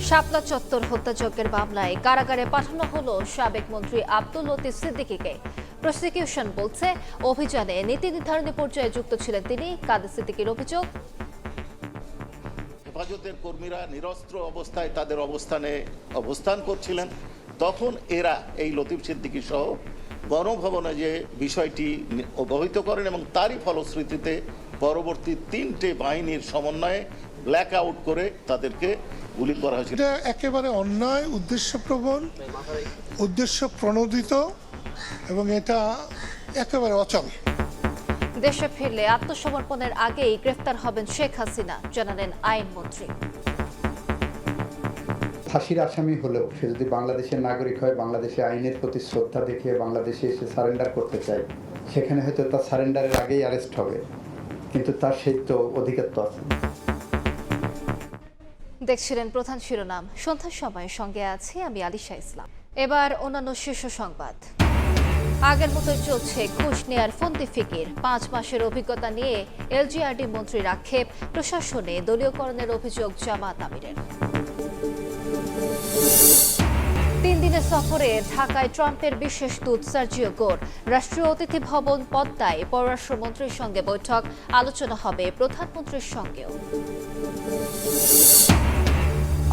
শাপলা চত্বর হত্যাযজ্ঞের মামলায় কারাগারে পাঠানো হলো সাবেক মন্ত্রী আব্দুল লতিফ সিদ্দিকীকে। প্রসিকিউশন বলছে অভিযানে নীতি নির্ধারণী পর্যায়ে যুক্ত ছিলেন তিনি। কাদের সিদ্দিকীর অভিযোগ, হেফাজতের কর্মীরা নিরস্ত্র অবস্থায় তাদের অবস্থান করছিলেন, তখন এরা এই লতিফ সিদ্দিকী সহ গণভবনে যে বিষয়টি অবহিত করেন এবং তারই ফলশ্রুতিতে পরবর্তী 3টে বাহিনীর সমন্বয়ে ব্ল্যাক আউট করে তাদেরকে গুলি করা হয়েছিল। এটা একেবারে অন্যায়, উদ্দেশ্যপ্রবণ, উদ্দেশ্য প্রণোদিত এবং এটা একেবারে অচল। দেশে ফিরলে আত্মসমর্পণের আগেই গ্রেফতার হবেন শেখ হাসিনা, জানালেন আইনমন্ত্রী। ফাঁসির আসামি হলেও সে যদি বাংলাদেশের নাগরিক হয়, বাংলাদেশে আইনের প্রতি শ্রদ্ধা দেখিয়ে বাংলাদেশে এসে সারেন্ডার করতে চায়, সেখানে হয়তো তার সারেন্ডারের আগেই অ্যারেস্ট হবে, কিন্তু তার সেই তো অধিকার তো আছে। দেখছিলেন প্রধান শিরোনাম, সন্ধ্যার সময় সঙ্গে আছি আমি আলিশা ইসলাম। এবার অন্যান্য শীর্ষ সংবাদ। আগের মতোই চলছে ঘুষ নেয়ার ফন্দি ফিকির। 5 মাসের অভিজ্ঞতা নিয়ে এলজিআরডি মন্ত্রীর আক্ষেপ, প্রশাসনে দলীয়করণের অভিযোগ জামাত আমিরের। 3 দিনের সফরে ঢাকায় ট্রাম্পের বিশেষ দূত সার্জিও গোর। রাষ্ট্রীয় অতিথি ভবন পদ্মায় পররাষ্ট্রমন্ত্রীর সঙ্গে বৈঠক, আলোচনা হবে প্রধানমন্ত্রীর সঙ্গেও।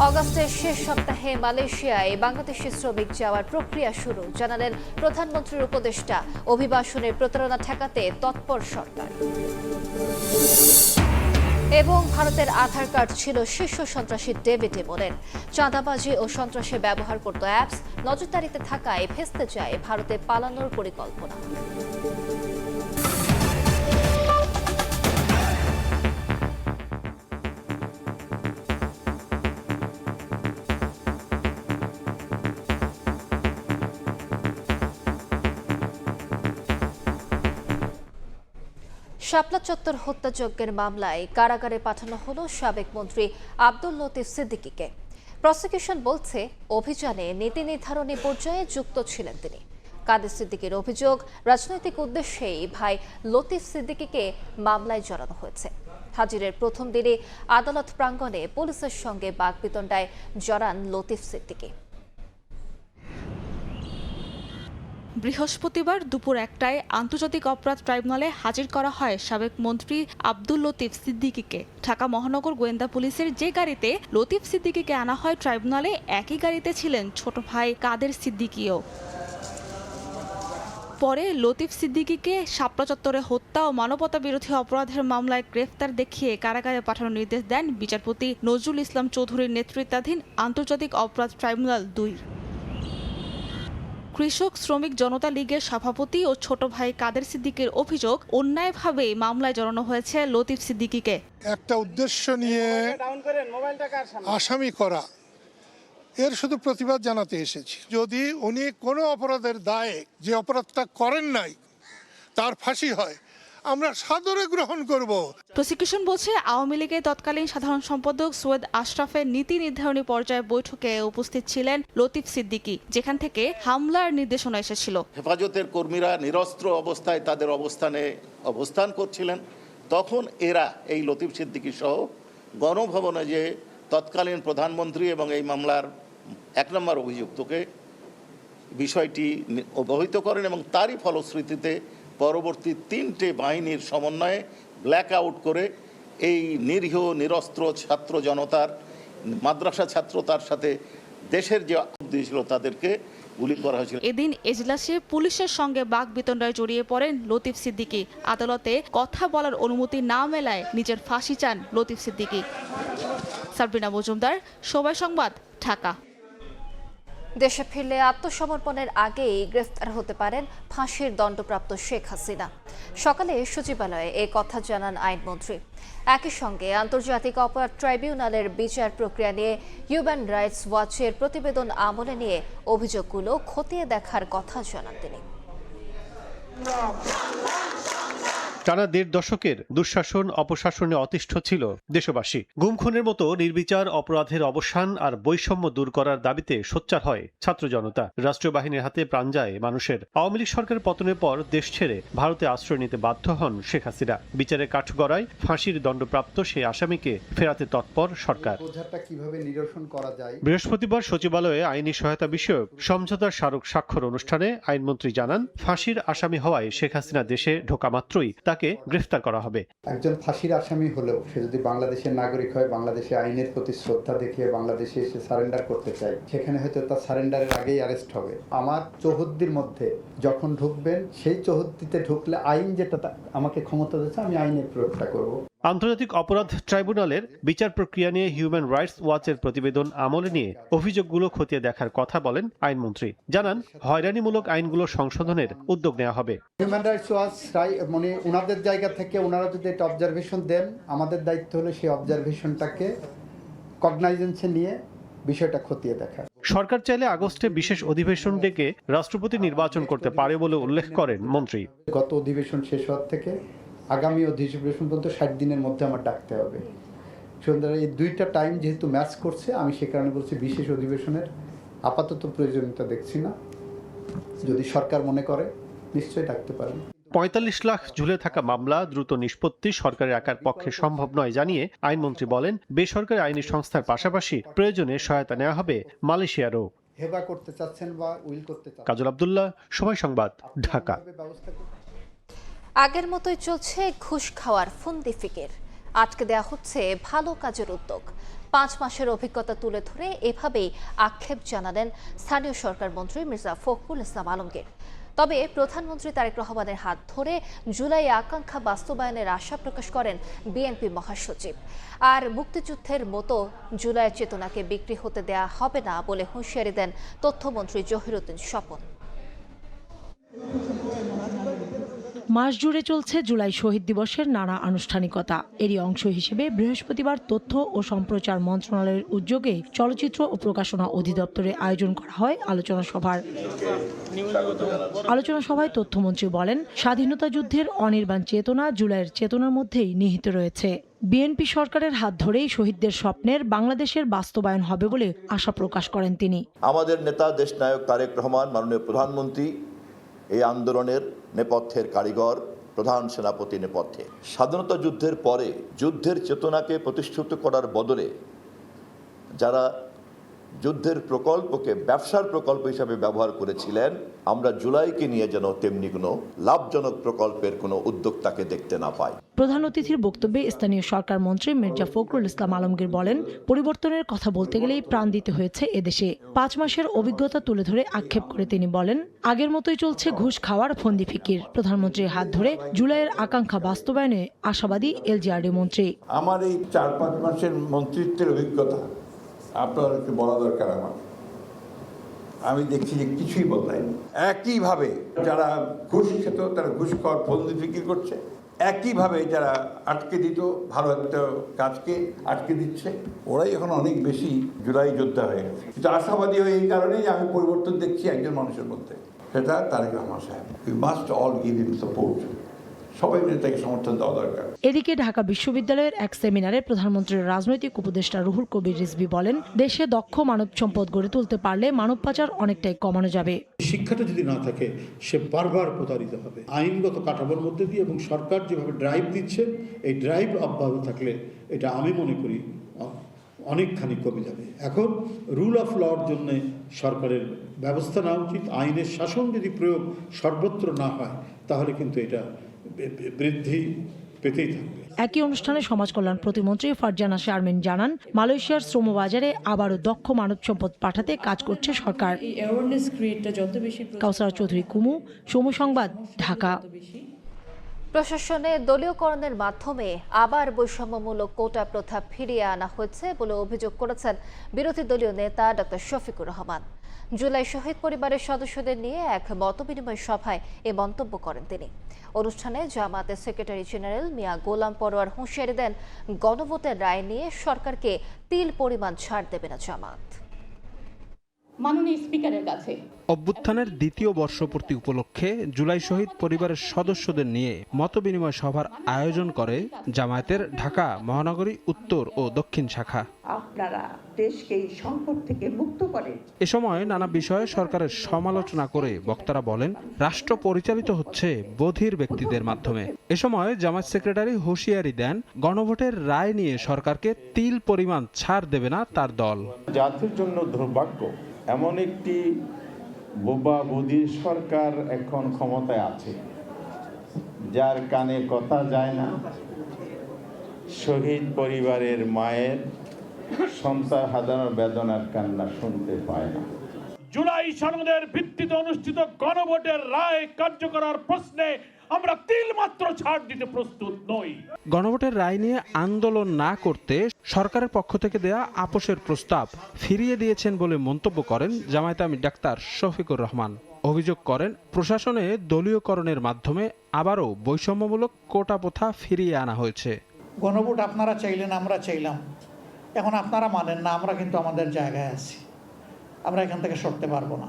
অগাস্টের শেষ সপ্তাহে মালয়েশিয়ায় বাংলাদেশি শ্রমিক যাওয়ার প্রক্রিয়া শুরু, জানালেন প্রধানমন্ত্রীর উপদেষ্টা। অভিবাসনের প্রতারণা ঠেকাতে তৎপর সরকার। এবং ভারতের আধার কার্ড ছিল শীর্ষ সন্ত্রাসী ডেভিড ইমনের। চাঁদাবাজি ও সন্ত্রাসে ব্যবহার করত অ্যাপস, নজরদারিতে থাকায় ভেস্তে যায় ভারতে পালানোর পরিকল্পনা। শাপলা চত্বর হত্যাযজ্ঞের মামলায় কারাগারে পাঠানো হলো সাবেক মন্ত্রী আব্দুল লতিফ সিদ্দিকীকে। প্রসিকিউশন বলছে অভিযানে নীতি নির্ধারণী পর্যায়ে যুক্ত ছিলেন তিনি। কাদের সিদ্দিকীর অভিযোগ, রাজনৈতিক উদ্দেশ্যেই ভাই লতিফ সিদ্দিকীকে মামলায় জড়ানো হয়েছে। হাজিরের প্রথম দিনে আদালত প্রাঙ্গণে পুলিশের সঙ্গে বাকবিতণ্ডায় জড়ান লতিফ সিদ্দিকী। বৃহস্পতিবার দুপুর 1টায় আন্তর্জাতিক অপরাধ ট্রাইব্যুনালে হাজির করা হয় সাবেক মন্ত্রী আব্দুল লতিফ সিদ্দিকীকে। ঢাকা মহানগর গোয়েন্দা পুলিশের যে গাড়িতে লতিফ সিদ্দিকীকে আনা হয় ট্রাইব্যুনালে, একই গাড়িতে ছিলেন ছোট ভাই কাদের সিদ্দিকীও। পরে লতিফ সিদ্দিকীকে শাপলা চত্বরে হত্যা ও মানবতা বিরোধী অপরাধের মামলায় গ্রেফতার দেখিয়ে কারাগারে পাঠানোর নির্দেশ দেন বিচারপতি নজরুল ইসলাম চৌধুরীর নেতৃত্বাধীন আন্তর্জাতিক অপরাধ ট্রাইব্যুনাল 2। কৃষক শ্রমিক জনতা লীগের সভাপতি ও ছোট ভাই কাদের সিদ্দিকীর অভিযোগ, অন্যায়ভাবে মামলায় জড়ানো হয়েছে লতিফ সিদ্দিকীকে। একটা উদ্দেশ্য নিয়ে আসামি করা, এর শুধু প্রতিবাদ জানাতে এসেছি। যদি উনি কোনো অপরাধের দায়ে যে অপরাধটা করেন নাই তার ফাঁসি হয়, আমরা সাদরে গ্রহণ করব। প্রসিকিউশন বলছে আওয়ামী লীগের তৎকালীন সাধারণ সম্পাদক সৈয়দ আশরাফের নীতি নির্ধারণী পর্যায়ে বৈঠকে উপস্থিত ছিলেন লতিফ সিদ্দিকী, যেখান থেকে হামলার নির্দেশনা এসেছিল। হেফাজতের কর্মীরা নিরস্ত্র অবস্থায় তাদের অবস্থান করছিলেন, তখন এরা এই লতিফ সিদ্দিকী সহ গণভবনে যে তৎকালীন প্রধানমন্ত্রী এবং এই মামলার 1 নম্বর অভিযুক্তকে বিষয়টি অবহিত করেন এবং তারই ফলশ্রুতিতে পরবর্তী 3টে বাহিনীর সমন্বয়ে ব্ল্যাক আউট করে এই নিরীহ নিরস্ত্র ছাত্র জনতার, মাদ্রাসা ছাত্র, তার সাথে দেশের যে দিয়েছিল তাদেরকে গুলি করা হয়েছিল। এদিন এজলাসে পুলিশের সঙ্গে বাকবিতণ্ডায় জড়িয়ে পড়েন লতিফ সিদ্দিকী। আদালতে কথা বলার অনুমতি না মেলায় নিজের ফাঁসি চান লতিফ সিদ্দিকী। সাবরিনা মজুমদার, সময় সংবাদ, ঢাকা। দেশে ফিরলে আত্মসমর্পণের আগেই গ্রেফতার হতে পারেন ফাঁসির দণ্ডপ্রাপ্ত শেখ হাসিনা। সকালে সচিবালয়ে এ কথা জানান আইনমন্ত্রী। একই সঙ্গে আন্তর্জাতিক অপরাধ ট্রাইব্যুনালের বিচার প্রক্রিয়া নিয়ে হিউম্যান রাইটস ওয়াচের প্রতিবেদন আমলে নিয়ে অভিযোগগুলো খতিয়ে দেখার কথা জানান তিনি। টানা ১.৫ দশকের দুঃশাসন অপশাসনে অতিষ্ঠ ছিল দেশবাসী। গুম খুনের মতো নির্বিচার অপরাধের অবসান আর বৈষম্য দূর করার দাবিতে সোচ্চার হয় ছাত্র জনতা। রাষ্ট্রীয় বাহিনীর হাতে প্রাণ যায় মানুষের। আওয়ামী লীগ সরকারের পতনের পর দেশ ছেড়ে ভারতে আশ্রয় নিতে বাধ্য হন শেখ হাসিনা। বিচারের কাঠগড়ায় ফাঁসির দণ্ডপ্রাপ্ত সেই আসামিকে ফেরাতে তৎপর সরকার। কিভাবে নিরসন করা যায়। বৃহস্পতিবার সচিবালয়ে আইনি সহায়তা বিষয়ক সমঝোতার স্মারক স্বাক্ষর অনুষ্ঠানে আইনমন্ত্রী জানান, ফাঁসির আসামি হওয়ায় শেখ হাসিনা দেশে ঢোকা মাত্রই তাকে গ্রেফতার করা হবে। একজন ফাঁসির আসামি হলেও সে যদি বাংলাদেশের নাগরিক হয়, বাংলাদেশে আইনের প্রতি শ্রদ্ধা দেখিয়ে বাংলাদেশে এসে সারেন্ডার করতে চায়, সেখানে হয়তো তার সারেন্ডারের আগেই অ্যারেস্ট হবে। আমার চৌহদ্দির মধ্যে যখন ঢুকবেন, সেই চৌহদ্দিতে ঢুকলে আইন যেটা আমাকে ক্ষমতা দিচ্ছে, আমি আইনের প্রয়োগটা করব। আন্তর্জাতিক অপরাধ ট্রাইব্যুনালের বিচার প্রক্রিয়া নিয়ে হিউম্যান রাইটস ওয়াচের প্রতিবেদন আমলে নিয়ে অভিযোগগুলো খতিয়ে দেখার কথা বলেন আইনমন্ত্রী। জানান, হয়রানিমূলক আইনগুলো সংশোধনের উদ্যোগ নেওয়া হবে। হিউম্যান রাইটস ওয়াচ মানে ওনাদের জায়গা থেকে ওনারা যদি একটা অবজারভেশন দেন, আমাদের দায়িত্ব হলো সেই অবজারভেশনটাকে কগনাইজেন্সে নিয়ে বিষয়টা খতিয়ে দেখা। সরকার চাইলে আগস্টে বিশেষ অধিবেশন ডেকে রাষ্ট্রপতি নির্বাচন করতে পারে বলে উল্লেখ করেন মন্ত্রী। গত অধিবেশন শেষ হওয়ার থেকে আগামী অধিবেশন পর্যন্ত 60 দিনের মধ্যে আমার ডাকতে হবে। সুতরাং এই দুইটা টাইম যেহেতু ম্যাচ করছে, আমি সে কারণে বলছি বিশেষ অধিবেশনের আপাতত প্রয়োজনীয়তা দেখছি না। যদি সরকার মনে করে নিশ্চয়ই ডাকতে পারেন। ৪৫ লাখ ঝুলে থাকা মামলা দ্রুত নিষ্পত্তি সরকারের একার পক্ষে সম্ভব নয় জানিয়ে আইনমন্ত্রী বলেন, বেসরকারি আইনি সংস্থার পাশাপাশি প্রয়োজনে সহায়তা নেওয়া হবে মালয়েশিয়ারও। হেবা করতে চাচ্ছেন বা উইল করতে চাচ্ছেন। কাজল আব্দুল্লাহ, সময় সংবাদ, ঢাকা। আগের মতোই চলছে ঘুষ খাওয়ার ফন্দি ফিকির। আটকে দেওয়া হচ্ছে ভালো কাজের উদ্যোগ। 5 মাসের অভিজ্ঞতা তুলে ধরে এভাবেই আক্ষেপ জানালেন স্থানীয় সরকার মন্ত্রী মির্জা ফখরুল ইসলাম আলমগীর। তবে প্রধানমন্ত্রী তারেক রহমানের হাত ধরে জুলাই আকাঙ্ক্ষা বাস্তবায়নের আশা প্রকাশ করেন বিএনপি মহাসচিব। আর মুক্তিযুদ্ধের মতো জুলাইয়ের চেতনাকে বিক্রি হতে দেয়া হবে না বলে হুঁশিয়ারি দেন তথ্যমন্ত্রী জহিরুদ্দিন স্বপন। মাস জুড়ে চলছে জুলাই শহীদ দিবসের নানা আনুষ্ঠানিকতা। এরই অংশ হিসেবে বৃহস্পতিবার তথ্য ও সম্প্রচার মন্ত্রণালয়ের উদ্যোগে চলচ্চিত্র ও প্রকাশনা অধিদপ্তরে আয়োজন করা হয় আলোচনা সভার। আলোচনা সভায় তথ্যমন্ত্রী বলেন, স্বাধীনতা যুদ্ধের অনির্বাণ চেতনা জুলাইয়ের চেতনার মধ্যেই নিহিত রয়েছে। বিএনপি সরকারের হাত ধরেই শহীদদের স্বপ্নের বাংলাদেশের বাস্তবায়ন হবে বলে আশা প্রকাশ করেন তিনি। আমাদের নেতা দেশনায়ক তারেক রহমান মাননীয় প্রধানমন্ত্রী এই আন্দোলনের নেপথ্যের কারিগর, প্রধান সেনাপতি নেপথ্যে। স্বাধীনতা যুদ্ধের পরে যুদ্ধের চেতনাকে প্রতিষ্ঠিত করার বদলে যারা যুদ্ধের প্রকল্পকে ব্যবসার প্রকল্প হিসাবে ব্যবহার করেছিলেন, আমরা জুলাইকে নিয়ে যেন তেমনি কোনো লাভজনক প্রকল্পের কোনো উদ্যোক্তাকে দেখতে না পাই। প্রধান অতিথির বক্তব্যে স্থানীয় সরকার মন্ত্রী মির্জা ফখরুল ইসলাম আলমগীর বলেন, পরিবর্তনের কথা বলতে গেলেই প্রাণ দিতে হয়েছে এদেশে। 5 মাসের অভিজ্ঞতা তুলে ধরে আক্ষেপ করে তিনি বলেন, আগের মতোই চলছে ঘুষ খাওয়ার ফন্দি ফিকির। প্রধানমন্ত্রীর হাত ধরে জুলাইয়ের আকাঙ্ক্ষা বাস্তবায়নে আশাবাদী এলজিআরডি মন্ত্রী। আমার এই 4-5 মাসের মন্ত্রিত্বের অভিজ্ঞতা আপনাদেরকে বলা দরকার। আমি দেখছি যে কিছুই বদলায়নি। একইভাবে যারা ঘুষ খেত তারা ঘুষ খাওয়ার ফন্দি ফিকির করছে, একইভাবে যারা আটকে দিত ভালো একটা কাজকে আটকে দিচ্ছে, ওরাই এখন অনেক বেশি জুলাই যোদ্ধা হয়ে গেছে। কিন্তু আশাবাদী হয়ে এই কারণেই যে আমি পরিবর্তন দেখছি একজন মানুষের মধ্যে, সেটা তারেক রহমান সাহেব। We must all give him support. সবাই মিলে তাকে সমর্থন দেওয়া দরকার। এদিকে ঢাকা বিশ্ববিদ্যালয়ের এক সেমিনারে প্রধানমন্ত্রীর রাজনৈতিক উপদেষ্টা রুহুল কবির রিজভী বলেন, দেশে দক্ষ মানব সম্পদ গড়ে তুলতে পারলে মানব পাচার অনেকটাই কমানো যাবে। শিক্ষাটা যদি না থাকে সে বারবার প্রতারিত হবে। আইনগত কাঠামোর মধ্যে দিয়ে এবং সরকার যেভাবে ড্রাইভ দিচ্ছে, এই ড্রাইভ অব্যাহত থাকলে এটা আমি মনে করি অনেকখানি কমে যাবে। এখন রুল অফ লর জন্য সরকারের ব্যবস্থা নেওয়া উচিত। আইনের শাসন যদি প্রয়োগ সর্বত্র না হয় তাহলে কিন্তু এটা বৃদ্ধি পেতেই থাকবে। একই অনুষ্ঠানে সমাজ কল্যাণ প্রতিমন্ত্রী ফারজানা শারমিন জানান, মালয়েশিয়ার শ্রমবাজারে আবারও দক্ষ মানব সম্পদ পাঠাতে কাজ করছে সরকার। কাউসার চৌধুরী কুমু, সময় সংবাদ, ঢাকা। প্রশাসনে দলীয়করণের মাধ্যমে আবার বৈষম্যমূলক কোটা প্রথা ফিরিয়ে আনা হয়েছে বলে অভিযোগ করেছেন বিরোধী দলীয় নেতা ডক্টর শফিকুর রহমান। জুলাই শহীদ পরিবারের সদস্যদের নিয়ে এক মতবিনিময় সভায় এ মন্তব্য করেন তিনি। অনুষ্ঠানে জামায়াতের সেক্রেটারি জেনারেল মিয়া গোলাম পরোয়ার হুঁশিয়ারি দেন, গণভোটের রায় নিয়ে সরকারকে তিল পরিমাণ ছাড় দেবে না জামায়াত। মাননীয় স্পিকারের কাছে। অভ্যুত্থানের দ্বিতীয় বর্ষপূর্তি উপলক্ষে জুলাই শহীদ পরিবারের সদস্যদের নিয়ে মতবিনিময় সভার আয়োজন করে জামায়াতের ঢাকা মহানগরী উত্তর ও দক্ষিণ শাখা। আপনারা দেশকে এই সংকট থেকে মুক্ত করেন। এ সময় নানা বিষয়ে সরকারের সমালোচনা করে বক্তারা বলেন, রাষ্ট্র পরিচালিত হচ্ছে বধির ব্যক্তিদের মাধ্যমে। এ সময় জামায়াত সেক্রেটারি হুঁশিয়ারি দেন, গণভোটের রায় নিয়ে সরকারকে তিল পরিমাণ ছাড় দেবে না তার দল। জাতির জন্য দুর্ভাগ্য, এমন একটি বোবা বধির সরকার এখন ক্ষমতায় আছে যার কানে কথা যায় না, শহীদ পরিবারের মায়ের সন্তান হাজার বেদনার কান্না শুনতে পায় না। জুলাই সনদের ভিত্তিতে অনুষ্ঠিত গণভোটের রায় কার্যকর করার প্রশ্নে আমরা তিল মাত্র ছাড় দিতে প্রস্তুত নই। গণভোটের রায় নিয়ে আন্দোলন না করতে সরকারের পক্ষ থেকে দেয়া আপোষের প্রস্তাব ফিরিয়ে দিয়েছেন বলে মন্তব্য করেন জামায়াতে আমির ডাক্তার শফিকুর রহমান। অভিযোগ করেন, প্রশাসনে দলীয়করণের মাধ্যমে আবারও বৈষম্যমূলক কোটা প্রথা ফিরিয়ে আনা হয়েছে। গণভোট আপনারা চাইলেন, আমরা চাইলাম, এখন আপনারা মানেন না, আমরা কিন্তু আমাদের জায়গায় আছি, আমরা এখান থেকে সরতে পারবো না।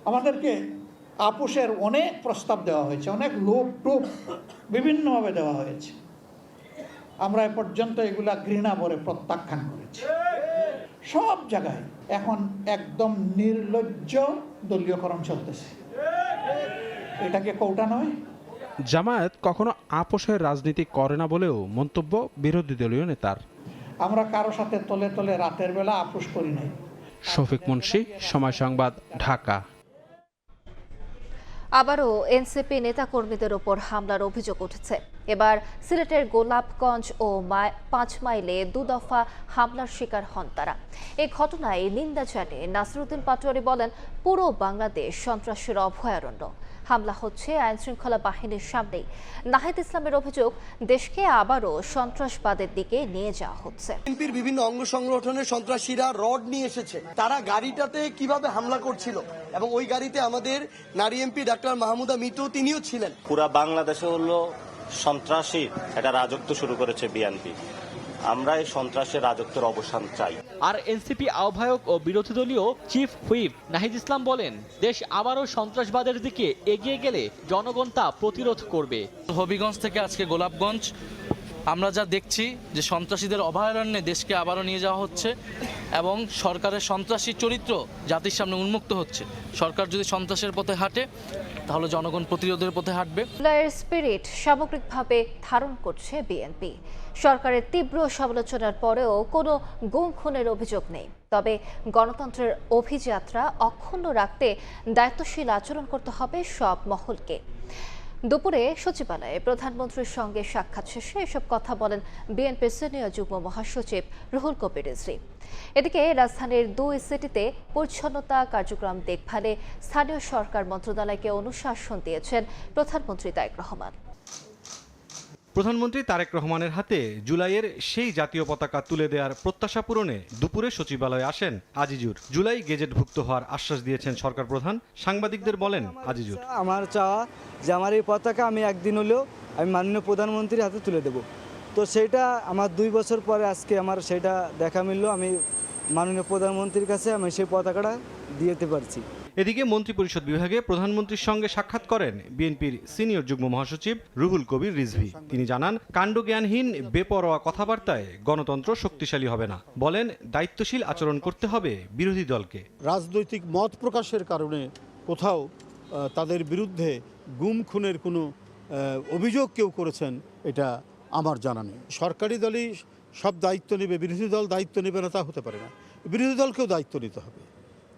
আমাদেরকে আপোষের অনেক প্রস্তাব দেওয়া হয়েছে, অনেক লোক টোপ বিভিন্নভাবে দেওয়া হয়েছে, আমরা এ পর্যন্ত এগুলা ঘৃণা ভরে প্রত্যাখ্যান করেছি সব জায়গায়। এখন একদম নির্লজ্জ দলীয়করণ চলতেছে, এটাকে কৌটা নয়। জামায়াত কখনো আপোষের রাজনীতি করে না বলেও মন্তব্য বিরোধী দলীয় নেতার। আমরা কারো সাথে তলে তলে রাতের বেলা আপোষ করি নাই। শফিক মুন্সি, সময় সংবাদ, ঢাকা। আবারও এনসিপি নেতাকর্মীদের ওপর হামলার অভিযোগ উঠেছে। এবার সিলেটের গোলাপগঞ্জ ও 5 মাইলে দুদফা হামলার শিকার হন তারা। এই ঘটনায় নিন্দা জানিয়ে নাসিরউদ্দিন পাটোয়ারি বলেন, পুরো বাংলাদেশ সন্ত্রাসের অভয়ারণ্য। হামলা হচ্ছে আইনশৃঙ্খলা বাহিনীর সামনেই। নাহিদ ইসলামের অভিযোগ, দেশকে আবারও সন্ত্রাসবাদের দিকে নিয়ে যাওয়া হচ্ছে। বিএনপির বিভিন্ন অঙ্গ সংগঠনের সন্ত্রাসীরা রড নিয়ে এসেছে, তারা গাড়িটাতে কিভাবে হামলা করছিল এবং ওই গাড়িতে আমাদের নারী এমপি ডাক্তার মাহমুদা মিতু তিনিও ছিলেন। পুরা বাংলাদেশে হলো সন্ত্রাসী একটা রাজত্ব শুরু করেছে বিএনপি। আমরা এই সন্ত্রাসের রাজত্বের অবসান চাই। আর এনসিপি আহ্বায়ক ও বিরোধী দলীয় চিফ হুইপ নাহিদ ইসলাম বলেন, দেশ আবারও সন্ত্রাসবাদের দিকে এগিয়ে গেলে জনগণ তা প্রতিরোধ করবে। হবিগঞ্জ থেকে আজকে গোলাপগঞ্জ আমরা যা দেখছি যে সন্ত্রাসীদের অভয়ারণ্যে দেশকে আবারও নিয়ে যাওয়া হচ্ছে এবং সরকারের সন্ত্রাসী চরিত্র জাতির সামনে উন্মুক্ত হচ্ছে। সরকার যদি সন্ত্রাসের পথে হাঁটে তাহলে জনগণ প্রতিরোধের পথে হাঁটবে। জুলাইয়ের স্পিরিট সামগ্রিকভাবে ধারণ করছে বিএনপি। সরকারের তীব্র সমালোচনার পরেও কোনো গুম খুনের অভিযোগ নেই। তবে গণতন্ত্রের অভিযাত্রা অক্ষুণ্ণ রাখতে দায়িত্বশীল আচরণ করতে হবে সব মহলকে। দুপুরে সচিবালয়ে প্রধানমন্ত্রীর সঙ্গে সাক্ষাৎ শেষে এসব কথা বলেন বিএনপির সিনিয়র যুগ্ম মহাসচিব রুহুল কবির রিজভী। এদিকে রাজধানীর 2 সিটিতে পরিচ্ছন্নতা কার্যক্রম দেখভালে স্থানীয় সরকার মন্ত্রণালয়কে অনুশাসন দিয়েছেন প্রধানমন্ত্রী তারেক রহমান। প্রধানমন্ত্রী তারেক রহমানের হাতে জুলাইয়ের সেই জাতীয় পতাকা তুলে দেওয়ার প্রত্যাশা পূরণে দুপুরে সচিবালয়ে আসেন আজিজুর। জুলাই গেজেটভুক্ত হওয়ার আশ্বাস দিয়েছেন সরকার প্রধান। সাংবাদিকদের বলেন আজিজুর, আমার চাওয়া যে আমার এই পতাকা আমি একদিন হলেও আমি মাননীয় প্রধানমন্ত্রীর হাতে তুলে দেব। তো সেটা আমার 2 বছর পরে আজকে আমার সেটা দেখা মিলল। আমি মাননীয় প্রধানমন্ত্রীর কাছে আমি সেই পতাকাটা দিতে পারছি। এদিকে মন্ত্রিপরিষদ বিভাগে প্রধানমন্ত্রীর সঙ্গে সাক্ষাৎ করেন বিএনপির সিনিয়র যুগ্ম মহাসচিব রুহুল কবির রিজভী। তিনি জানান, কাণ্ডজ্ঞানহীন বেপরোয়া কথাবার্তায় গণতন্ত্র শক্তিশালী হবে না। বলেন, দায়িত্বশীল আচরণ করতে হবে বিরোধী দলকে। রাজনৈতিক মত প্রকাশের কারণে কোথাও তাদের বিরুদ্ধে গুম খুনের কোনো অভিযোগ কেউ করেছেন এটা আমার জানা নেই। সরকারি দলই সব দায়িত্ব নেবে, বিরোধী দল দায়িত্ব নেবে না তা হতে পারে না। বিরোধী দলকেও দায়িত্ব নিতে হবে,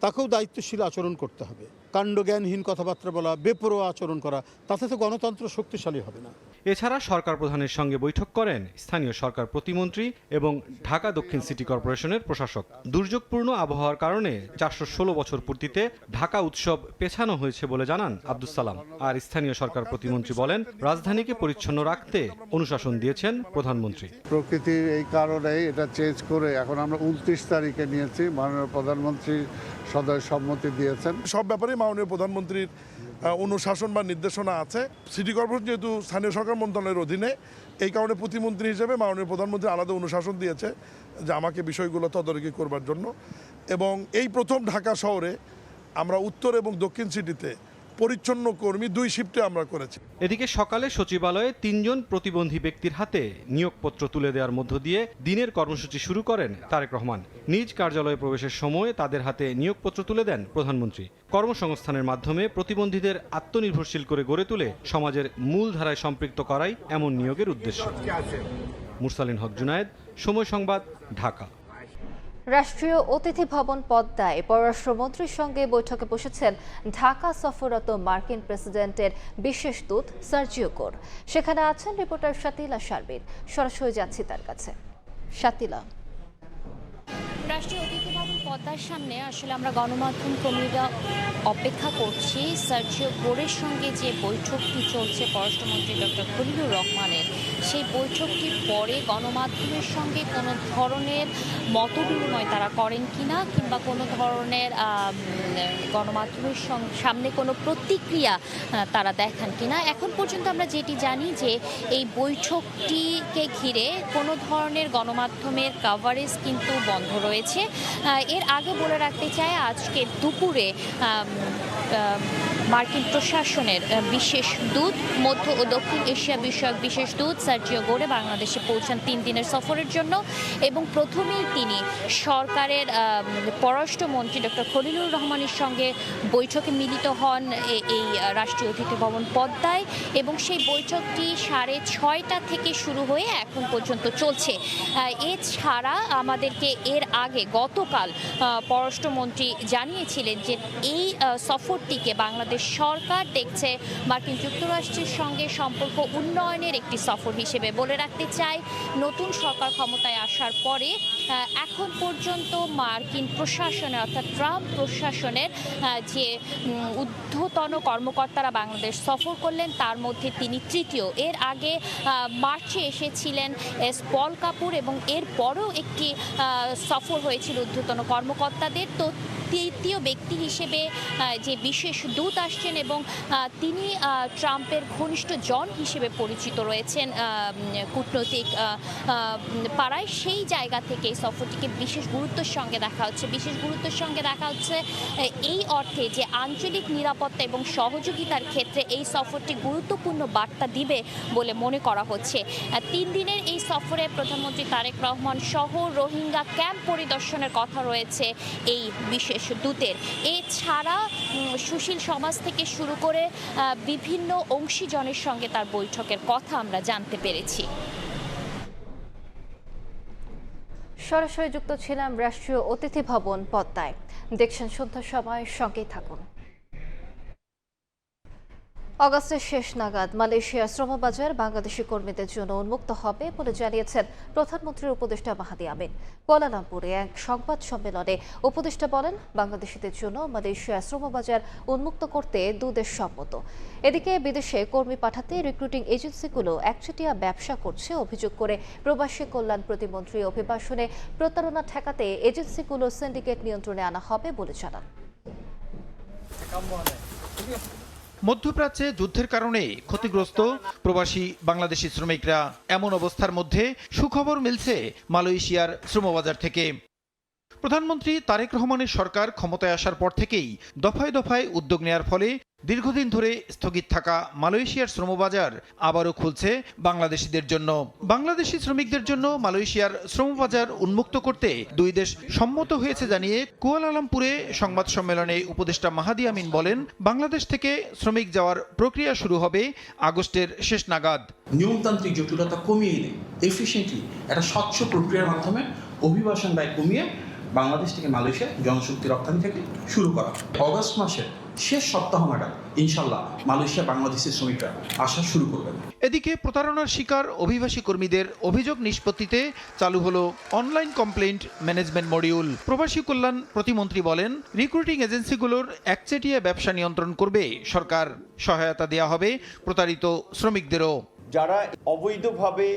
তাকেও দায়িত্বশীল আচরণ করতে হবে। কাণ্ডজ্ঞানহীন কথাবার্তা বলা, বেপরোয়া আচরণ করা, তাতে তো গণতন্ত্র শক্তিশালী হবে না। এছাড়া সরকার প্রধানের সঙ্গে বৈঠক করেন স্থানীয় সরকার প্রতিমন্ত্রী এবং ঢাকা দক্ষিণ সিটি কর্পোরেশনের প্রশাসক। দুর্যোগপূর্ণ আবহাওয়ার কারণে 416 বছর পূর্তিতে ঢাকা উৎসব পেছানো হয়েছে বলে জানান আব্দুস সালাম। আর স্থানীয় সরকার প্রতিমন্ত্রী বলেন, রাজধানীকে পরিচ্ছন্ন রাখতে অনুশাসন দিয়েছেন প্রধানমন্ত্রী। প্রকৃতির এই কারণেই এটা চেঞ্জ করে এখন আমরা 29 তারিখে নিয়েছি। মাননীয় প্রধানমন্ত্রী সদয় সম্মতি দিয়েছেন। সব ব্যাপারে মাননীয় প্রধানমন্ত্রীর অনুশাসন বা নির্দেশনা আছে। সিটি কর্পোরেশন যেহেতু স্থানীয় সরকার মন্ত্রণালয়ের অধীনে, এই কারণে প্রতিমন্ত্রী হিসেবে মাননীয় প্রধানমন্ত্রী আলাদা অনুশাসন দিয়েছে যে আমাকে বিষয়গুলো তদারকি করবার জন্য। এবং এই প্রথম ঢাকা শহরে আমরা উত্তর এবং দক্ষিণ সিটিতে পরিচ্ছন্ন কর্মী 2 শিফটে আমরা করেছি। এদিকে সকালে সচিবালয়ে 3 জন প্রতিবন্ধী ব্যক্তির হাতে নিয়োগপত্র তুলে দেওয়ার মধ্য দিয়ে দিনের কর্মসূচি শুরু করেন তারেক রহমান। নিজ কার্যালয়ে প্রবেশের সময় তাদের হাতে নিয়োগপত্র তুলে দেন প্রধানমন্ত্রী। কর্মসংস্থানের মাধ্যমে প্রতিবন্ধীদের আত্মনির্ভরশীল করে গড়ে তুলে সমাজের মূল ধারায় সম্পৃক্ত করাই এমন নিয়োগের উদ্দেশ্য। মুরসালিন হক জুনায়েদ, সময় সংবাদ, ঢাকা। রাষ্ট্রীয় অতিথি ভবন পদ্মায় পররাষ্ট্রমন্ত্রীর সঙ্গে বৈঠকে বসেছেন ঢাকা সফররত মার্কিন প্রেসিডেন্টের বিশেষ দূত সার্জিও কোর। সেখানে আছেন রিপোর্টার শাতিলা শারবিন। সরাসরি যাচ্ছি তার কাছে। শাতিলা, রাষ্ট্রীয় অতিথি ভবন পদ্মার সামনে আসলে আমরা গণমাধ্যম কর্মীরা অপেক্ষা করছি সার্জিও কোরের সঙ্গে যে বৈঠকটি চলছে পররাষ্ট্রমন্ত্রী ডক্টর খলিলুর রহমানের, সেই বৈঠকটির পরে গণমাধ্যমের সঙ্গে কোনো ধরনের মতবিনিময় তারা করেন কিনা কিংবা কোনো ধরনের গণমাধ্যমের সামনে কোনো প্রতিক্রিয়া তারা দেখান কিনা। এখন পর্যন্ত আমরা যেটি জানি যে এই বৈঠকটিকে ঘিরে কোনো ধরনের গণমাধ্যমের কভারেজ কিন্তু বন্ধ রয়েছে। এর আগে বলে রাখতে চাই, আজকে দুপুরে মার্কিন প্রশাসনের বিশেষ দূত, মধ্য ও দক্ষিণ এশিয়া বিষয়ক বিশেষ দূত সার্জিও কোরে বাংলাদেশে পৌঁছান 3 দিনের সফরের জন্য এবং প্রথমেই তিনি সরকারের পররাষ্ট্রমন্ত্রী ডক্টর খলিলুর রহমানের সঙ্গে বৈঠকে মিলিত হন এই রাষ্ট্রীয় অতিথি ভবন পদ্মায় এবং সেই বৈঠকটি 6:30 থেকে শুরু হয়ে এখন পর্যন্ত চলছে। এছাড়া আমাদেরকে এর আগে গতকাল পররাষ্ট্রমন্ত্রী জানিয়েছিলেন যে এই সফরটিকে বাংলাদেশ সরকার দেখছে মার্কিন যুক্তরাষ্ট্রের সঙ্গে সম্পর্ক উন্নয়নের একটি সফর হিসেবে। বলে রাখতে চাই, নতুন সরকার ক্ষমতায় আসার পরে এখন পর্যন্ত মার্কিন প্রশাসনের অর্থাৎ ট্রাম্প প্রশাসনের যে ঊর্ধ্বতন কর্মকর্তারা বাংলাদেশ সফর করলেন তার মধ্যে তিনি তৃতীয়। এর আগে মার্চে এসেছিলেন এস পল কাপুর এবং এরপরও একটি সফর হয়েছিল ঊর্ধ্বতন কর্মকর্তাদের। তো তৃতীয় ব্যক্তি হিসেবে যে বিশেষ দূত আসছেন এবং তিনি ট্রাম্পের ঘনিষ্ঠ জন হিসেবে পরিচিত রয়েছেন কূটনৈতিক পাড়ায়। সেই জায়গা থেকে এই সফরটিকে বিশেষ গুরুত্বের সঙ্গে দেখা হচ্ছে। বিশেষ গুরুত্বের সঙ্গে দেখা হচ্ছে এই অর্থে যে আঞ্চলিক নিরাপত্তা এবং সহযোগিতার ক্ষেত্রে এই সফরটি গুরুত্বপূর্ণ বার্তা দিবে বলে মনে করা হচ্ছে। 3 দিনের এই সফরে প্রধানমন্ত্রী তারেক রহমান সহ রোহিঙ্গা ক্যাম্প পরিদর্শনের কথা রয়েছে এই বিশেষ দূতের। এছাড়া সুশীল সমাজ থেকে শুরু করে বিভিন্ন অংশীজনের সঙ্গে তার বৈঠকের কথা আমরা জানতে পেরেছি। সরাসরি যুক্ত ছিলাম রাষ্ট্রীয় অতিথি ভবন পদ্মায়। দেখছেন সন্ধ্যার সময়, সঙ্গেই থাকুন। অগাস্টের শেষ নাগাদ মালয়েশিয়ার শ্রমবাজার বাংলাদেশি কর্মীদের জন্য উন্মুক্ত হবে বলে জানিয়েছেন প্রধানমন্ত্রীর উপদেষ্টা মাহাদি আমিন। কুয়ালালামপুরে এক সংবাদ সম্মেলনে উপদেষ্টা বলেন, বাংলাদেশিদের জন্য মালয়েশিয়ার শ্রমবাজার উন্মুক্ত করতে দুদেশ সম্মত। এদিকে বিদেশে কর্মী পাঠাতে রিক্রুটিং এজেন্সিগুলো একচেটিয়া ব্যবসা করছে অভিযোগ করে প্রবাসী কল্যাণ প্রতিমন্ত্রী অভিভাষণে প্রতারণা ঠেকাতে এজেন্সিগুলো সিন্ডিকেট নিয়ন্ত্রণে আনা হবে বলে জানান। মধ্যপ্রাচ্যে যুদ্ধের কারণে ক্ষতিগ্রস্ত প্রবাসী বাংলাদেশি শ্রমিকরা, এমন অবস্থার মধ্যে সুখবর মিলছে মালয়েশিয়ার শ্রমবাজার থেকে। প্রধানমন্ত্রী তারেক রহমানের সরকার ক্ষমতায় আসার পর থেকেই দফায় দফায় উদ্যোগ নেয়ার ফলে দীর্ঘদিন ধরে স্থগিত থাকা মালয়েশিয়ার শ্রমবাজার আবারও খুলছে বাংলাদেশিদের জন্য। বাংলাদেশি শ্রমিকদের জন্য মালয়েশিয়ার শ্রমবাজার উন্মুক্ত করতে দুই দেশ সম্মত হয়েছে জানিয়ে কুয়ালালামপুরে সংবাদ সম্মেলনে উপদেষ্টা মাহাদি আমিন বলেন, বাংলাদেশ থেকে শ্রমিক যাওয়ার প্রক্রিয়া শুরু হবে আগস্টের শেষ নাগাদ। নিয়মতান্ত্রিক জটিলতা কমিয়ে এনে এফিসিয়েন্টলি একটা স্বচ্ছ প্রক্রিয়ার মাধ্যমে অভিবাসন ব্যয় কমিয়ে বাংলাদেশ থেকে মালয়েশিয়া জনশক্তি রপ্তানি থেকে শুরু করা। অগস্ট মাসের শেষ সপ্তাহ নাগাদ ইনশাল্লাহ মালয়েশিয়া বাংলাদেশের শ্রমিকরা আসা শুরু করবেন। এদিকে প্রতারণার শিকার অভিবাসী কর্মীদের অভিযোগ নিষ্পত্তিতে চালু হলো অনলাইন কমপ্লেইন্ট ম্যানেজমেন্ট মডিউল। প্রবাসী কল্যাণ প্রতিমন্ত্রী বলেন, রিক্রুটিং এজেন্সিগুলোর একচেটিয়া ব্যবসা নিয়ন্ত্রণ করবে সরকার। সহায়তা দেওয়া হবে প্রতারিত শ্রমিকদেরও। যারা অবৈধভাবে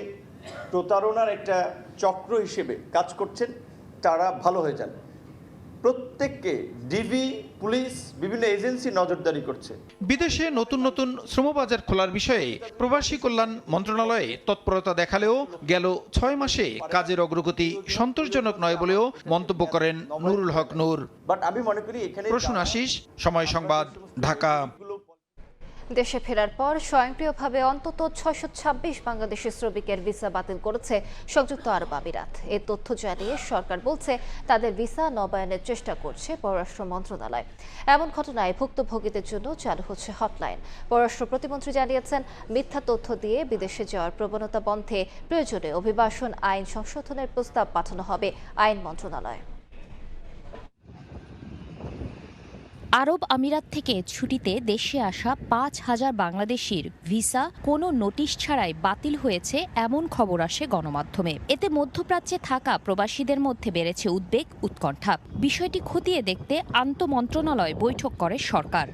প্রতারণার একটা চক্র হিসেবে কাজ করছেন তারা ভালো হয়ে যান। প্রত্যেককে ডিবি, পুলিশ, বিভিন্ন এজেন্সি নজরদারি করছে। বিদেশে নতুন নতুন শ্রমবাজার খোলার বিষয়ে প্রবাসী কল্যাণ মন্ত্রণালয়ে তৎপরতা দেখালেও গেল 6 মাসে কাজের অগ্রগতি সন্তোষজনক নয় বলেও মন্তব্য করেন নুরুল হক নূর। বাট আমি মনে করি এখানে প্রসূন আশিস, সময় সংবাদ, ঢাকা। দেশে ফেরার পর স্বয়ংক্রিয়ভাবে অন্তত 626 বাংলাদেশি শ্রমিকের ভিসা বাতিল করেছে সংযুক্ত আরব আমিরাত। এই তথ্য জানিয়ে সরকার বলছে তাদের ভিসা নবায়নের চেষ্টা করছে পররাষ্ট্র মন্ত্রণালয়। এমন ঘটনায় ভুক্তভোগীদের জন্য চালু হচ্ছে হটলাইন। পররাষ্ট্র প্রতিমন্ত্রী জানিয়েছেন, মিথ্যা তথ্য দিয়ে বিদেশে যাওয়ার প্রবণতা বন্ধে প্রয়োজনে অভিবাসন আইন সংশোধনের প্রস্তাব পাঠানো হবে আইন মন্ত্রণালয়। আরব আমিরাত থেকে ছুটিতে দেশে আসা 5,000 বাংলাদেশির ভিসা কোনো নোটিশ ছাড়াই বাতিল হয়েছে এমন খবর আসে গণমাধ্যমে। এতে মধ্যপ্রাচ্যে থাকা প্রবাসীদের মধ্যে বেড়েছে উদ্বেগ, উৎকণ্ঠা। বিষয়টি খতিয়ে দেখতে আন্তঃমন্ত্রণালয় বৈঠক করে সরকার।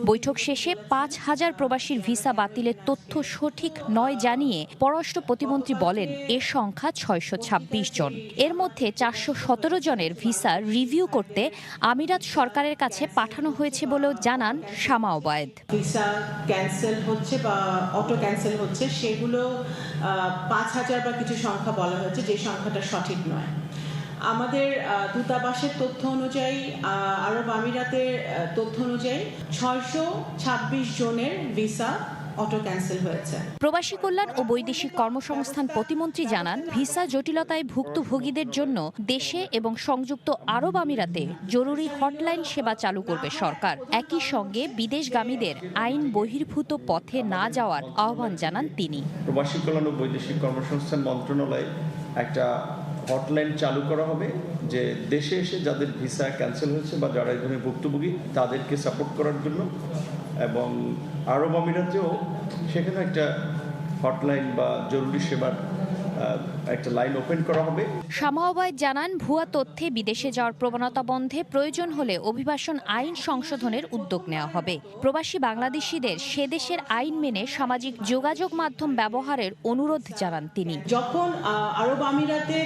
বৈঠক শেষে 5,000 প্রবাসীর ভিসা বাতিলের তথ্য সঠিক নয় জানিয়ে পররাষ্ট্র প্রতিমন্ত্রী বলেন, এর সংখ্যা 626 জন। এর মধ্যে 417 জনের ভিসা রিভিউ করতে আমিরাত সরকারের কাছে পাঠানো হয়েছে বলেও জানান শামা ওবায়েদ। ভিসা ক্যান্সেল হচ্ছে বা অটো ক্যান্সেল হচ্ছে, সেগুলো 5,000 বা কিছু সংখ্যা বলা হয়েছে, যে সংখ্যাটা সঠিক নয়। আমাদের দূতাবাসের তথ্য অনুযায়ী, আরব আমিরাতের তথ্য অনুযায়ী 626 জনের ভিসা অটো ক্যান্সেল হয়েছে। প্রবাসী কল্যাণ ও বৈদেশিক কর্মসংস্থান প্রতিমন্ত্রী জানান, ভিসা জটিলতায় ভুক্তভোগীদের জন্য দেশে এবং সংযুক্ত আরব আমিরাতে জরুরি হটলাইন সেবা চালু করবে সরকার। একই সঙ্গে বিদেশগামীদের আইন বহির্ভূত পথে না যাওয়ার আহ্বান জানান তিনি। প্রবাসী কল্যাণ ও বৈদেশিক কর্মসংস্থান মন্ত্রণালয় একটা হটলাইন চালু করা হবে, যে দেশে এসে যাদের ভিসা ক্যান্সেল হয়েছে বা যারা এই ধরনের ভুক্তভোগী তাদেরকে সাপোর্ট করার জন্য, এবং আরব আমিরাতেও সেখানে একটা হটলাইন বা জরুরি সেবার একটা লাইন ওপেন করা হবে। শামা ওবায়েদ জানান, ভুয়া তথ্যে বিদেশে যাওয়ার প্রবণতা বন্ধে প্রয়োজন হলে অভিবাসন আইন সংশোধনের উদ্যোগ নেওয়া হবে। প্রবাসী বাংলাদেশিদের সে দেশের আইন মেনে সামাজিক যোগাযোগ মাধ্যম ব্যবহারের অনুরোধ জানান তিনি। যখন আরব আমিরাতে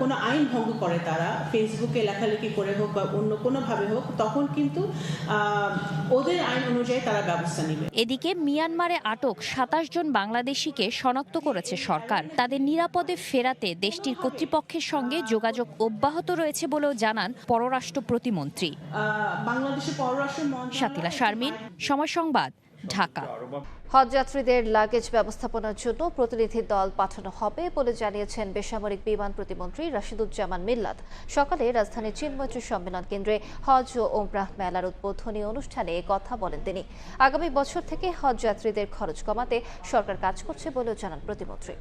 কোনো আইন ভঙ্গ করে, তারা ফেসবুকে লেখালেখি করে হোক বা অন্য কোনোভাবে হোক, তখন কিন্তু ওদের আইন অনুযায়ী তারা ব্যবস্থা নেবে। এদিকে মিয়ানমারে আটক 27 জন বাংলাদেশিকে শনাক্ত করেছে সরকার। তাদের নিরাপদে ফেরাতে দেশটির কর্তৃপক্ষের সঙ্গে যোগাযোগ অব্যাহত রয়েছে বলেও জানান পররাষ্ট্র প্রতিমন্ত্রী। শাতিলা শারমিন, সময় সংবাদ, ঢাকা। হজযাত্রীদের লাগেজ ব্যবস্থাপনার জন্য প্রতিনিধি দল পাঠানো হবে বলে জানিয়েছেন বেসামরিক বিমান প্রতিমন্ত্রী রাশিদুজ্জামান মিল্লাত। সকালে রাজধানীর চিন্ময়ত্রী সম্মেলন কেন্দ্রে হজ ও ওমরাহ মেলার উদ্বোধনী অনুষ্ঠানে কথা বলেন তিনি। আগামী বছর থেকে হজযাত্রীদের খরচ কমাতে সরকার কাজ করছে বলেও জানান প্রতিমন্ত্রী।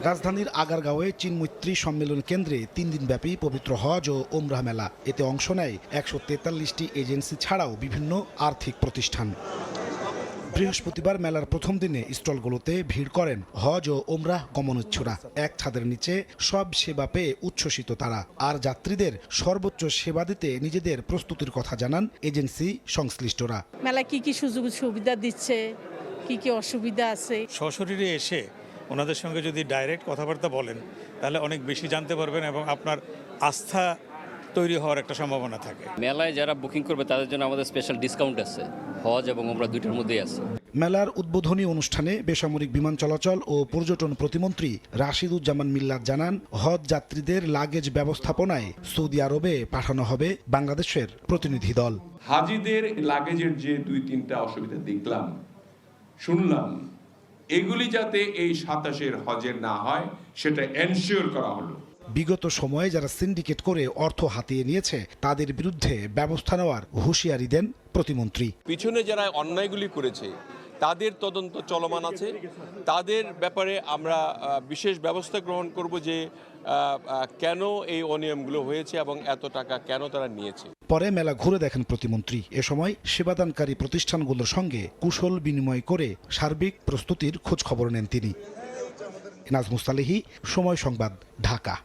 রাজধানীর আগারগাঁওয়ে চিন্মৈত্রী সম্মেলন কেন্দ্রে 3 দিনব্যাপী পবিত্র হজ ও ওমরাহ মেলা। এতে অংশ নেয় 143টি এজেন্সি ছাড়াও বিভিন্ন আর্থিক প্রতিষ্ঠান। বৃহস্পতিবার মেলার প্রথম দিনে স্টলগুলোতে ভিড় করেন হজ ও ওমরাহ গমনোচ্ছুরা। এক ছাদের নিচে সব সেবা পেয়ে উচ্ছ্বসিত তারা। আর যাত্রীদের সর্বোচ্চ সেবা দিতে নিজেদের প্রস্তুতির কথা জানান এজেন্সি সংশ্লিষ্টরা। মেলায় কি কি সুযোগ সুবিধা দিচ্ছে, কি কি অসুবিধা আছে, সশরীরে এসে ওনাদের সঙ্গে যদি ডাইরেক্ট কথাবার্তা বলেন তাহলে অনেক বেশি জানতে পারবেন এবং আপনার আস্থা তৈরি হওয়ার একটা সম্ভাবনা থাকে। মেলায় যারা বুকিং করবে তাদের জন্য আমাদের স্পেশাল ডিসকাউন্ট আছে, হজ এবং ওমরাহ দুইটার মধ্যেই আছে। মেলার উদ্বোধনী অনুষ্ঠানে বেসামরিক বিমান চলাচল ও পর্যটন প্রতিমন্ত্রী রাশিদুজ্জামান মিল্লাত জানান, হজ যাত্রীদের লাগেজ ব্যবস্থাপনায় সৌদি আরবে পাঠানো হবে বাংলাদেশের প্রতিনিধি দল। হাজিদের লাগেজের যে 2-3টা অসুবিধা দেখলাম, শুনলাম, এগুলি যাতে এই 27-এর হজের না হয় সেটা এনশিওর করা হলো। বিগত সময়ে যারা সিন্ডিকেট করে অর্থ হাতিয়ে নিয়েছে তাদের বিরুদ্ধে ব্যবস্থা নেওয়ার হুঁশিয়ারি দেন প্রতিমন্ত্রী। পিছনে যারা অন্যায়গুলি করেছে তাদের তদন্ত চলমান আছে, তাদের ব্যাপারে আমরা বিশেষ ব্যবস্থা গ্রহণ করব যে কেন এই অনিয়মগুলো হয়েছে এবং এত টাকা কেন তারা নিয়েছে। পরে মেলা ঘুরে দেখেন প্রতিমন্ত্রী। এ সময় সেবাদানকারী প্রতিষ্ঠানগুলোর সঙ্গে কুশল বিনিময় করে সার্বিক প্রস্তুতির খোঁজ খবর নেন তিনি। নাজমুস সালেহী, সময় সংবাদ, ঢাকা।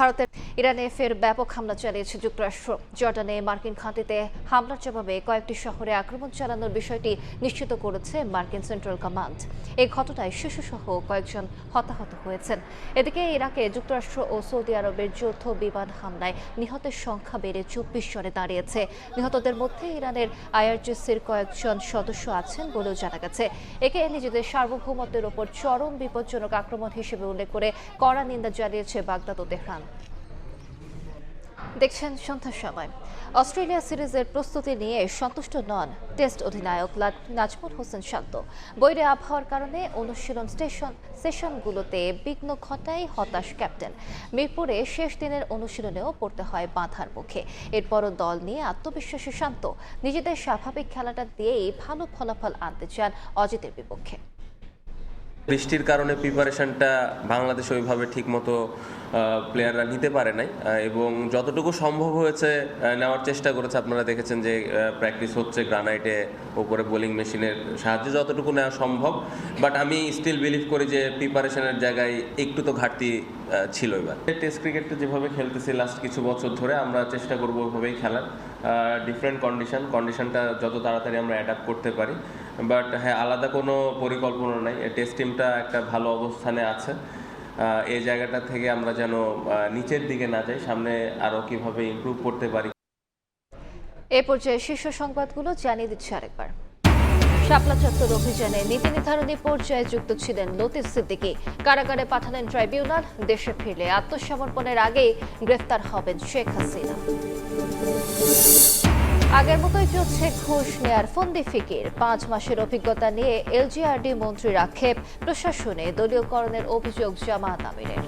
ভারতের ইরানে ফের ব্যাপক হামলা চালিয়েছে যুক্তরাষ্ট্র। জর্ডানে মার্কিন ঘাঁটিতে হামলার জবাবে কয়েকটি শহরে আক্রমণ চালানোর বিষয়টি নিশ্চিত করেছে মার্কিন সেন্ট্রাল কমান্ড। এই ঘটনায় শিশুসহ কয়েকজন হতাহত হয়েছেন। এদিকে ইরাকে যুক্তরাষ্ট্র ও সৌদি আরবের যৌথ বিমান হামলায় নিহতের সংখ্যা বেড়ে 24 জনে দাঁড়িয়েছে। নিহতদের মধ্যে ইরানের আইআরজিসির কয়েকজন সদস্য আছেন বলেও জানা গেছে। একে নিজেদের সার্বভৌমত্বের ওপর চরম বিপজ্জনক আক্রমণ হিসেবে উল্লেখ করে কড়া নিন্দা জানিয়েছে বাগদাদ ও তেহরান। দেখছেন সন্ধ্যার সময়। অস্ট্রেলিয়া সিরিজের প্রস্তুতি নিয়ে সন্তুষ্ট নন টেস্ট অধিনায়ক নাজমুল হোসেন শান্ত। বৈরী আবহাওয়ার কারণে অনুশীলন সেশনগুলোতে বিঘ্ন ঘটায় হতাশ ক্যাপ্টেন। মিরপুরে শেষ দিনের অনুশীলনেও পড়তে হয় বাধার মুখে। এরপরও দল নিয়ে আত্মবিশ্বাসী শান্ত। নিজেদের স্বাভাবিক খেলাটা দিয়েই ভালো ফলাফল আনতে চান অজিতের বিপক্ষে। বৃষ্টির কারণে প্রিপারেশনটা বাংলাদেশ ওইভাবে ঠিকমতো প্লেয়াররা নিতে পারে নাই এবং যতটুকু সম্ভব হয়েছে নেওয়ার চেষ্টা করেছে। আপনারা দেখেছেন যে প্র্যাকটিস হচ্ছে গ্রানাইটে, ওপরে বোলিং মেশিনের সাহায্যে যতটুকু নেওয়া সম্ভব। বাট আমি স্টিল বিলিভ করি যে প্রিপারেশনের জায়গায় একটু তো ঘাটতি ছিল। এবার টেস্ট ক্রিকেটটা যেভাবে খেলতেছি লাস্ট কিছু বছর ধরে আমরা চেষ্টা করবো ওইভাবেই খেলার। ডিফারেন্ট কন্ডিশনটা যত তাড়াতাড়ি আমরা অ্যাডাপ্ট করতে পারি। বাট হ্যাঁ, আলাদা কোনো পরিকল্পনা নাই। টেস্ট টিমটা একটা ভালো অবস্থানে আছে। এই জায়গাটা থেকে আমরা যেন নিচের দিকে না যাই, সামনে আরও কিভাবে ইমপ্রুভ করতে পারি। এ পর্যায়ে শীর্ষ সংবাদগুলো জানিয়ে দিচ্ছে আরেকবার। শাপলা চত্বর অভিযানে নীতি নির্ধারণী পর্যায়ে যুক্ত ছিলেন লতিফ সিদ্দিকী। কারাগারে পাঠালেন ট্রাইব্যুনাল। দেশে ফিরলে আত্মসমর্পণের আগেই গ্রেফতার হবেন শেখ হাসিনা। আগের মতোই চলছে ঘুষ নেয়ার ফন্দি ফিকির। 5 মাসের অভিজ্ঞতা নিয়ে এলজিআরডি মন্ত্রীর আক্ষেপ। প্রশাসনে দলীয়করণের অভিযোগ জামায়াত আমিরের।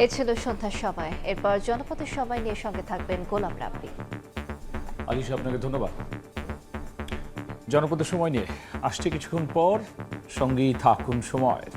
এ ছিল সন্ধ্যার সময়। এরপর জনপদের সময় নিয়ে সঙ্গে থাকবেন গোলাম রাব্বি। আলিশা, আপনাকে ধন্যবাদ। জনপদের সময় নিয়ে আসছে কিছুক্ষণ পর। সঙ্গেই থাকুন সময়ের।